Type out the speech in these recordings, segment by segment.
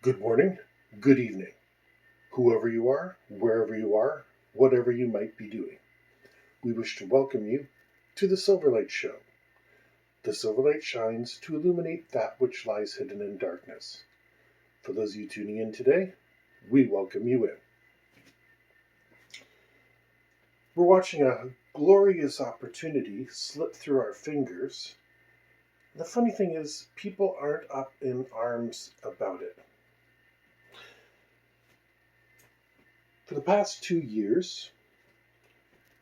Good morning, good evening, whoever you are, wherever you are, whatever you might be doing. We wish to welcome you to the Silverlight Show. The Silverlight shines to illuminate that which lies hidden in darkness. For those of you tuning in today, we welcome you in. We're watching a glorious opportunity slip through our fingers. The funny thing is, people aren't up in arms about it. For the past 2 years,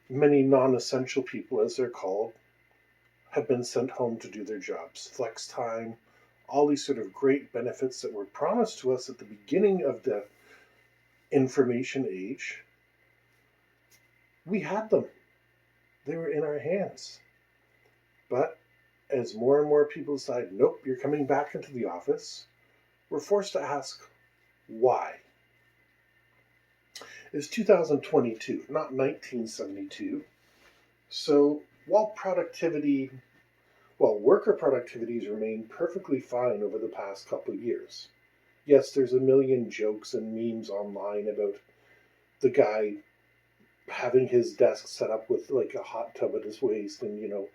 many non-essential people, as they're called, have been sent home to do their jobs. Flex time, all these sort of great benefits that were promised to us at the beginning of the information age, we had them. They were in our hands. But as more and more people decide, nope, you're coming back into the office, we're forced to ask why. It's 2022, not 1972. So while worker productivity has remained perfectly fine over the past couple of years. Yes, there's a million jokes and memes online about the guy having his desk set up with like a hot tub at his waist and,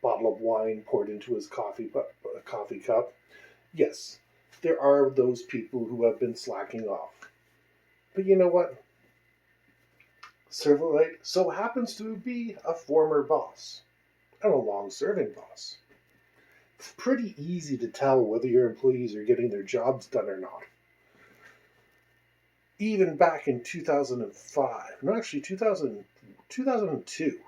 bottle of wine poured into his coffee cup. Yes, there are those people who have been slacking off. But you know what? Silverlight so happens to be a former boss and a long-serving boss. It's pretty easy to tell whether your employees are getting their jobs done or not. Even back in 2005, no, actually 2002,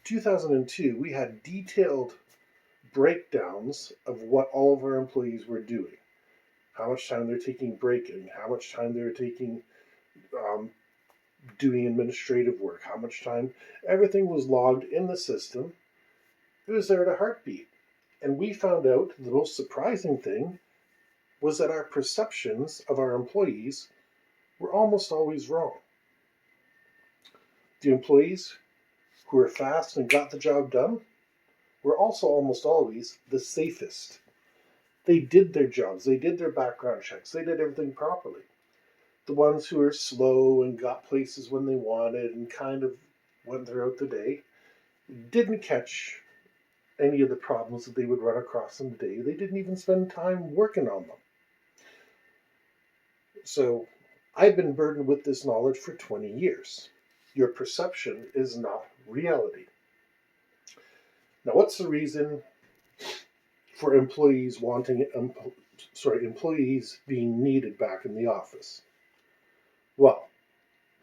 2002, we had detailed breakdowns of what all of our employees were doing. How much time they're taking breaking, how much time they're taking um, doing administrative work, how much time. Everything was logged in the system. It was there at a heartbeat. And we found out the most surprising thing was that our perceptions of our employees were almost always wrong. The employees who were fast and got the job done were also almost always the safest. They did their jobs, they did their background checks, they did everything properly. The ones who were slow and got places when they wanted and kind of went throughout the day didn't catch any of the problems that they would run across in the day. They didn't even spend time working on them. So I've been burdened with this knowledge for 20 years. Your perception is not reality. Now, what's the reason for employees being needed back in the office? Well,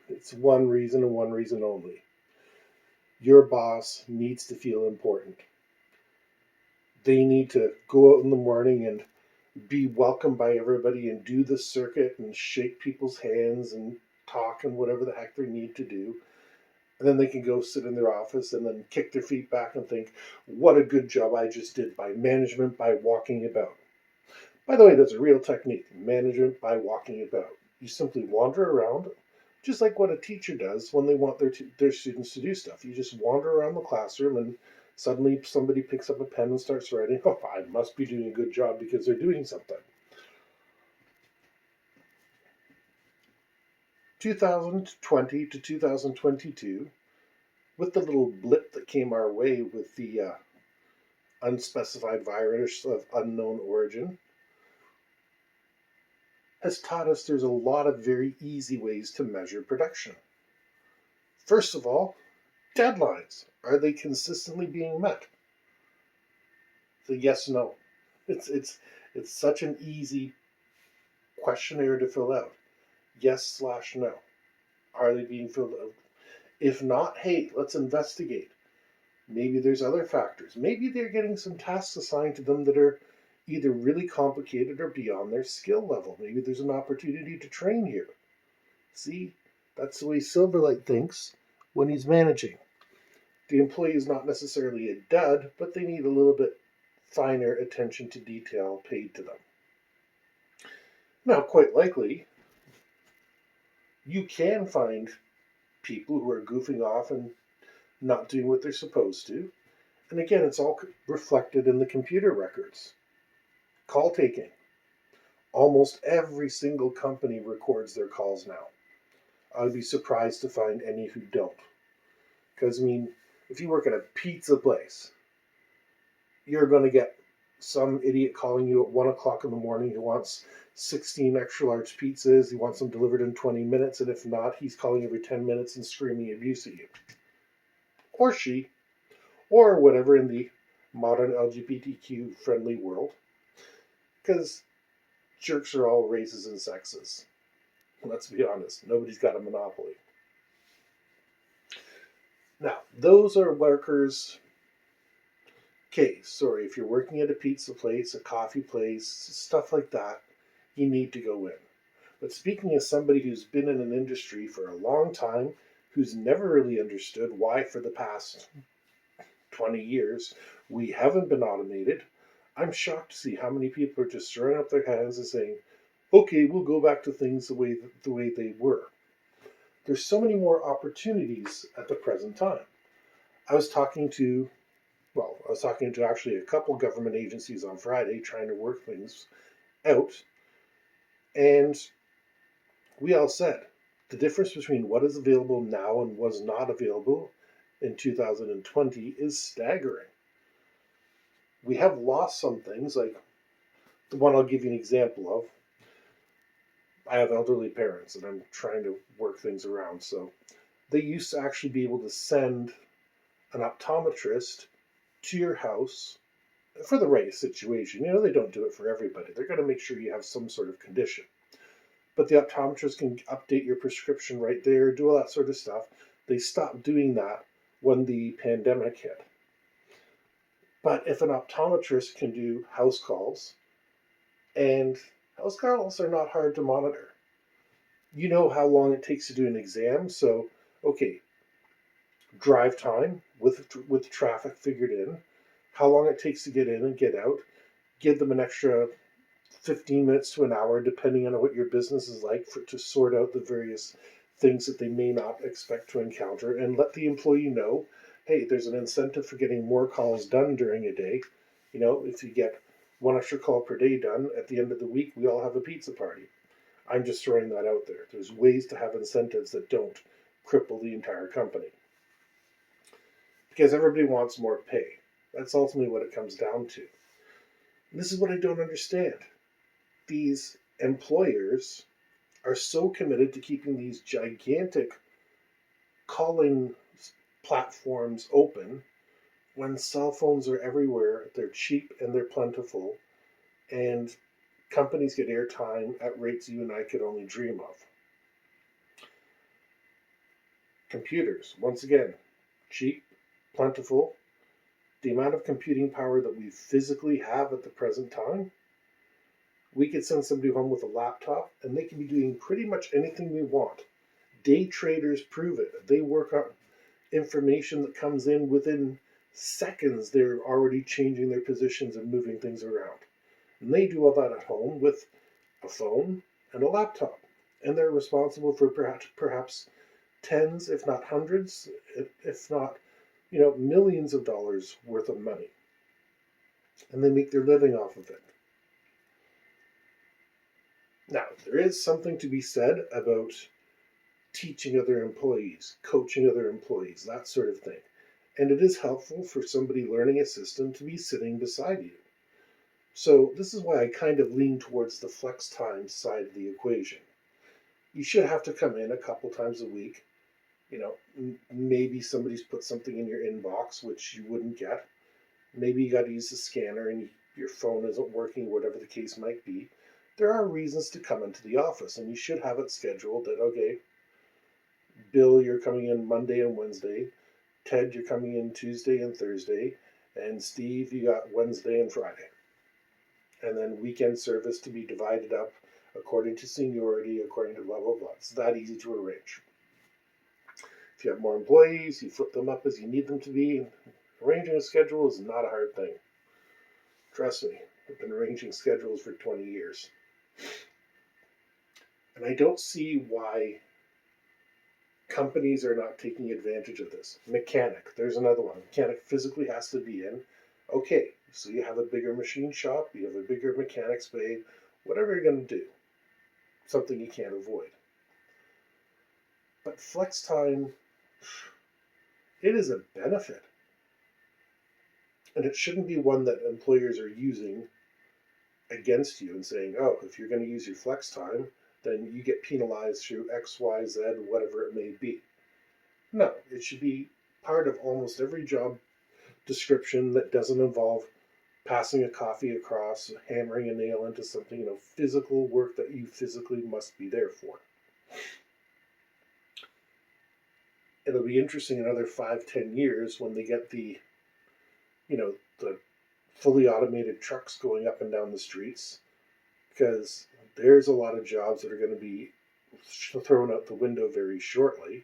it's one reason and one reason only. Your boss needs to feel important. They need to go out in the morning and be welcomed by everybody and do the circuit and shake people's hands and talk and whatever the heck they need to do. And then they can go sit in their office and then kick their feet back and think, what a good job I just did by management by walking about. By the way, that's a real technique, management by walking about. You simply wander around, just like what a teacher does when they want their students to do stuff. You just wander around the classroom and suddenly somebody picks up a pen and starts writing, oh, I must be doing a good job because they're doing something. 2020 to 2022, with the little blip that came our way with the unspecified virus of unknown origin, has taught us there's a lot of very easy ways to measure production. First of all, deadlines. Are they consistently being met? The yes, no. It's such an easy questionnaire to fill out. Yes/no. Are they being filled out? If not, hey, let's investigate. Maybe there's other factors. Maybe they're getting some tasks assigned to them that are either really complicated or beyond their skill level. Maybe there's an opportunity to train here. See, that's the way Silverlight thinks when he's managing. The employee is not necessarily a dud, but they need a little bit finer attention to detail paid to them. Now, quite likely, you can find people who are goofing off and not doing what they're supposed to. And again, it's all reflected in the computer records. Call taking. Almost every single company records their calls now. I would be surprised to find any who don't. Because, I mean, if you work at a pizza place, you're going to get some idiot calling you at 1 o'clock in the morning who wants 16 extra large pizzas. He wants them delivered in 20 minutes. And if not, he's calling every 10 minutes and screaming abuse at you. Or she. Or whatever in the modern LGBTQ friendly world. Because jerks are all races and sexes. Let's be honest, nobody's got a monopoly. Now, those are workers. Okay, sorry, if you're working at a pizza place, a coffee place, stuff like that, you need to go in. But speaking as somebody who's been in an industry for a long time, who's never really understood why for the past 20 years we haven't been automated, I'm shocked to see how many people are just throwing up their hands and saying, okay, we'll go back to things the way they were. There's so many more opportunities at the present time. I was talking to actually a couple government agencies on Friday trying to work things out, and we all said the difference between what is available now and was not available in 2020 is staggering. We have lost some things, like the one I'll give you an example of. I have elderly parents and I'm trying to work things around. So they used to actually be able to send an optometrist to your house for the right situation. You know, they don't do it for everybody. They're going to make sure you have some sort of condition. But the optometrist can update your prescription right there, do all that sort of stuff. They stopped doing that when the pandemic hit. But if an optometrist can do house calls, and house calls are not hard to monitor. You know how long it takes to do an exam, so okay, drive time with traffic figured in, how long it takes to get in and get out, give them an extra 15 minutes to an hour, depending on what your business is like, to sort out the various things that they may not expect to encounter, and let the employee know, hey, there's an incentive for getting more calls done during a day. You know, if you get one extra call per day done, at the end of the week, we all have a pizza party. I'm just throwing that out there. There's ways to have incentives that don't cripple the entire company. Because everybody wants more pay. That's ultimately what it comes down to. And this is what I don't understand. These employers are so committed to keeping these gigantic calling platforms open when cell phones are everywhere, they're cheap and they're plentiful, and companies get airtime at rates you and I could only dream of. Computers, once again, cheap, plentiful. The amount of computing power that we physically have at the present time, we could send somebody home with a laptop and they can be doing pretty much anything we want. Day traders prove it. They work on information that comes in within seconds. They're already changing their positions and moving things around. And they do all that at home with a phone and a laptop. And they're responsible for perhaps tens, if not hundreds, if not, millions of dollars worth of money. And they make their living off of it. Now, there is something to be said about teaching other employees, coaching other employees, that sort of thing. And it is helpful for somebody learning a system to be sitting beside you. So this is why I kind of lean towards the flex time side of the equation. You should have to come in a couple times a week. Maybe somebody's put something in your inbox which you wouldn't get. Maybe you got to use the scanner and your phone isn't working, whatever the case might be. There are reasons to come into the office, and you should have it scheduled that, okay, Bill, you're coming in Monday and Wednesday. Ted, you're coming in Tuesday and Thursday. And Steve, you got Wednesday and Friday. And then weekend service to be divided up according to seniority, according to blah, blah, blah. It's that easy to arrange. If you have more employees, you flip them up as you need them to be. Arranging a schedule is not a hard thing. Trust me, I've been arranging schedules for 20 years. And I don't see why companies are not taking advantage of this. Mechanic, there's another one. Mechanic physically has to be in. Okay, so you have a bigger machine shop, you have a bigger mechanics bay. whatever you're going to do, something you can't avoid. But flex time, it is a benefit. And it shouldn't be one that employers are using against you and saying, oh, if you're going to use your flex time, then you get penalized through X, Y, Z, whatever it may be. No, it should be part of almost every job description that doesn't involve passing a coffee across, hammering a nail into something, physical work that you physically must be there for. It'll be interesting in another 5-10 years when they get the fully automated trucks going up and down the streets, because there's a lot of jobs that are going to be thrown out the window very shortly.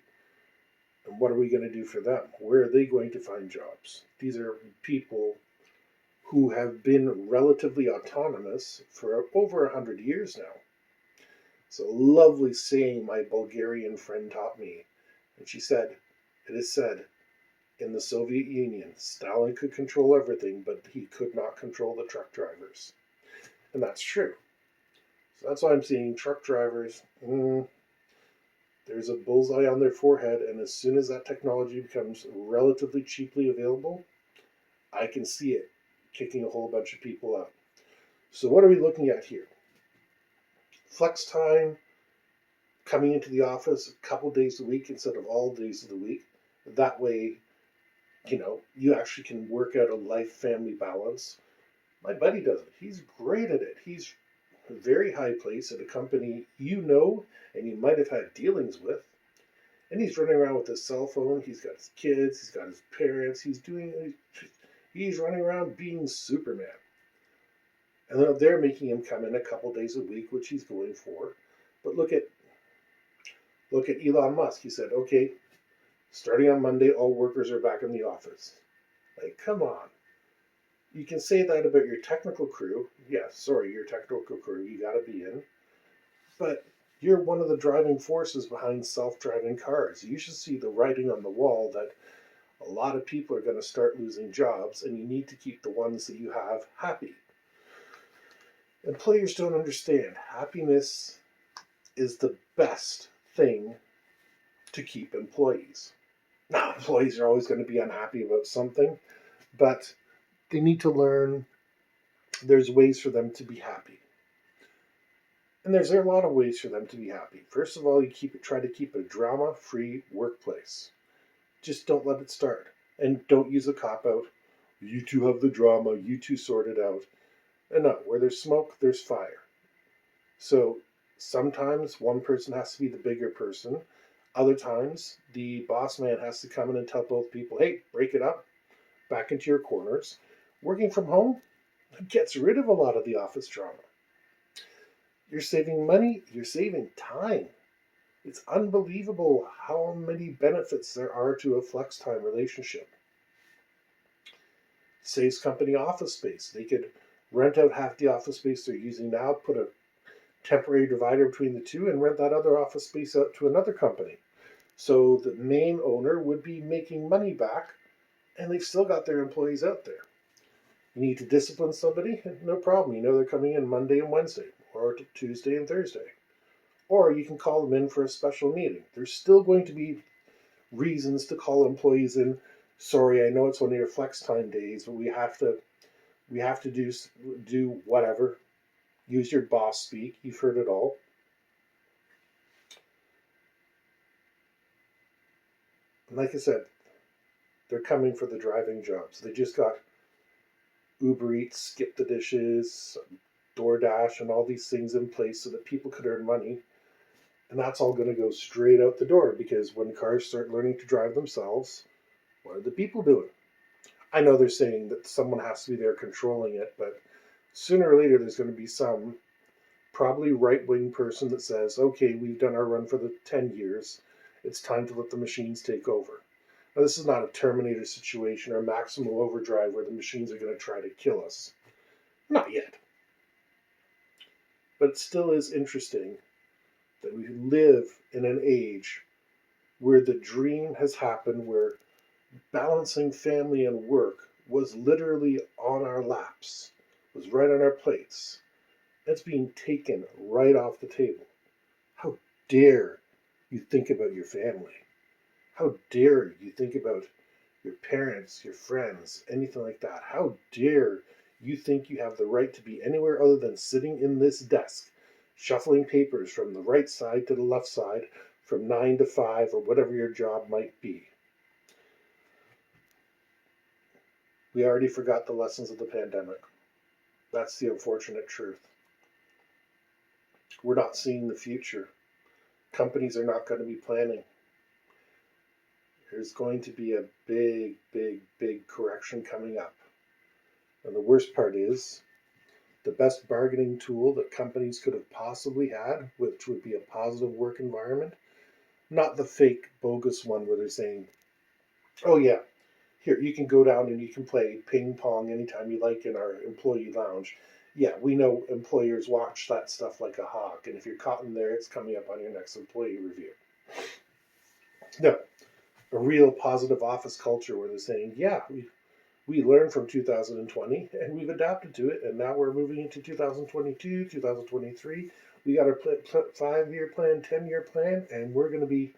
And what are we going to do for them? Where are they going to find jobs? These are people who have been relatively autonomous for over 100 years now. It's a lovely saying my Bulgarian friend taught me. And she said, it is said, in the Soviet Union, Stalin could control everything, but he could not control the truck drivers. And that's true. So that's why I'm seeing truck drivers, there's a bullseye on their forehead, and as soon as that technology becomes relatively cheaply available, I can see it kicking a whole bunch of people out. So what are we looking at here? Flex time, coming into the office a couple days a week instead of all days of the week. That way, you actually can work out a life-family balance. My buddy does it. He's great at it. He's a very high place at a company and you might have had dealings with. And he's running around with his cell phone. He's got his kids. He's got his parents. He's running around being Superman. And they're making him come in a couple days a week, which he's going for. But look at Elon Musk. He said, okay, starting on Monday, all workers are back in the office. Like, come on. You can say that about your technical crew. Yeah, sorry, your technical crew, you got to be in. But you're one of the driving forces behind self-driving cars. You should see the writing on the wall that a lot of people are going to start losing jobs, and you need to keep the ones that you have happy. Employers don't understand. Happiness is the best thing to keep employees. Now, employees are always going to be unhappy about something, but they need to learn there's ways for them to be happy. And there's a lot of ways for them to be happy. First of all, you try to keep a drama-free workplace. Just don't let it start. And don't use a cop-out. You two have the drama, you two sort it out. And no, where there's smoke, there's fire. So sometimes one person has to be the bigger person. Other times, the boss man has to come in and tell both people, hey, break it up, back into your corners. Working from home gets rid of a lot of the office drama. You're saving money, you're saving time. It's unbelievable how many benefits there are to a flex time relationship. Saves company office space. They could rent out half the office space they're using now, put a temporary divider between the two, and rent that other office space out to another company. So the main owner would be making money back, and they've still got their employees out there. You need to discipline somebody? No problem. They're coming in Monday and Wednesday, or Tuesday and Thursday. Or you can call them in for a special meeting. There's still going to be reasons to call employees in. Sorry, I know it's one of your flex time days, but we have to do whatever. Use your boss speak. You've heard it all. And like I said, they're coming for the driving jobs. They just got Uber Eats, Skip the Dishes, DoorDash, and all these things in place so that people could earn money. And that's all going to go straight out the door, because when cars start learning to drive themselves, what are the people doing? I know they're saying that someone has to be there controlling it, but sooner or later there's going to be some probably right-wing person that says, okay, we've done our run for the 10 years. It's time to let the machines take over. Now, this is not a Terminator situation or Maximum Overdrive where the machines are going to try to kill us. Not yet. But it still is interesting that we live in an age where the dream has happened, where balancing family and work was literally on our laps, was right on our plates. It's being taken right off the table. How dare you think about your family? How dare you think about your parents, your friends, anything like that? How dare you think you have the right to be anywhere other than sitting in this desk, shuffling papers from the right side to the left side from 9 to 5 or whatever your job might be? We already forgot the lessons of the pandemic. That's the unfortunate truth. We're not seeing the future. Companies are not going to be planning. There's going to be a big, big, big correction coming up. And the worst part is, the best bargaining tool that companies could have possibly had, which would be a positive work environment, not the fake, bogus one where they're saying, oh yeah, here, you can go down and you can play ping pong anytime you like in our employee lounge. Yeah, we know employers watch that stuff like a hawk, and if you're caught in there, it's coming up on your next employee review. No, a real positive office culture where they're saying, yeah, we learned from 2020 and we've adapted to it, and now we're moving into 2022, 2023. We got our 5-year plan, 10-year plan, and we're going to be,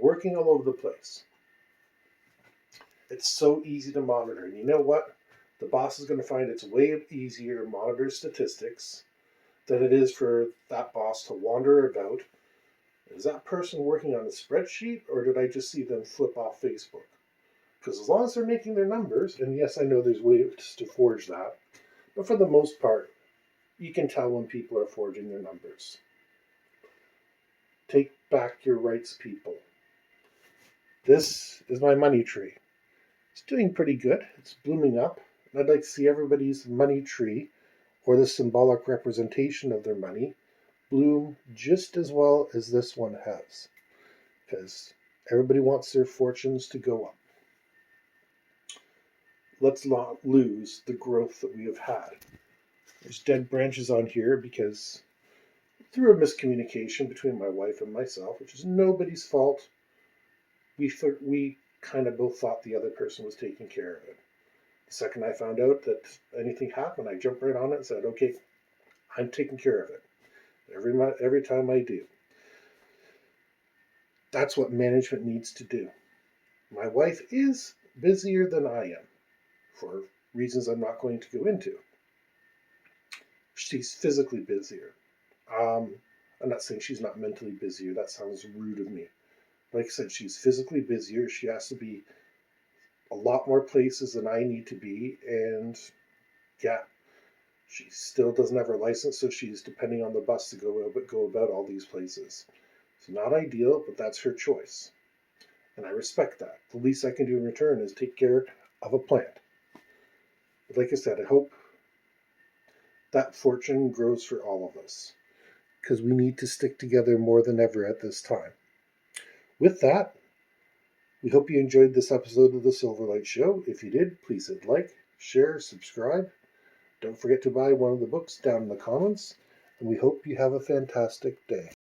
working all over the place. It's so easy to monitor, and you know what? The boss is going to find it's way easier to monitor statistics than it is for that boss to wander about. Is that person working on a spreadsheet, or did I just see them flip off Facebook? Because as long as they're making their numbers, and yes, I know there's ways to forge that, but for the most part, you can tell when people are forging their numbers. Take back your rights, people. This is my money tree. It's doing pretty good. It's blooming up. And I'd like to see everybody's money tree, or the symbolic representation of their money, bloom just as well as this one has. Because everybody wants their fortunes to go up. Let's not lose the growth that we have had. There's dead branches on here because through a miscommunication between my wife and myself, which is nobody's fault, we kind of both thought the other person was taking care of it. The second I found out that anything happened, I jumped right on it and said, okay, I'm taking care of it. Every time I do. That's what management needs to do. My wife is busier than I am for reasons I'm not going to go into. She's physically busier. I'm not saying she's not mentally busier. That sounds rude of me. Like I said, she's physically busier. She has to be a lot more places than I need to be. And yeah, she still doesn't have her license, so she's depending on the bus to go about all these places. It's not ideal, but that's her choice. And I respect that. The least I can do in return is take care of a plant. But like I said, I hope that fortune grows for all of us, because we need to stick together more than ever at this time. With that, we hope you enjoyed this episode of the Silverlight Show. If you did, please hit like, share, subscribe. Don't forget to buy one of the books down in the comments, and we hope you have a fantastic day.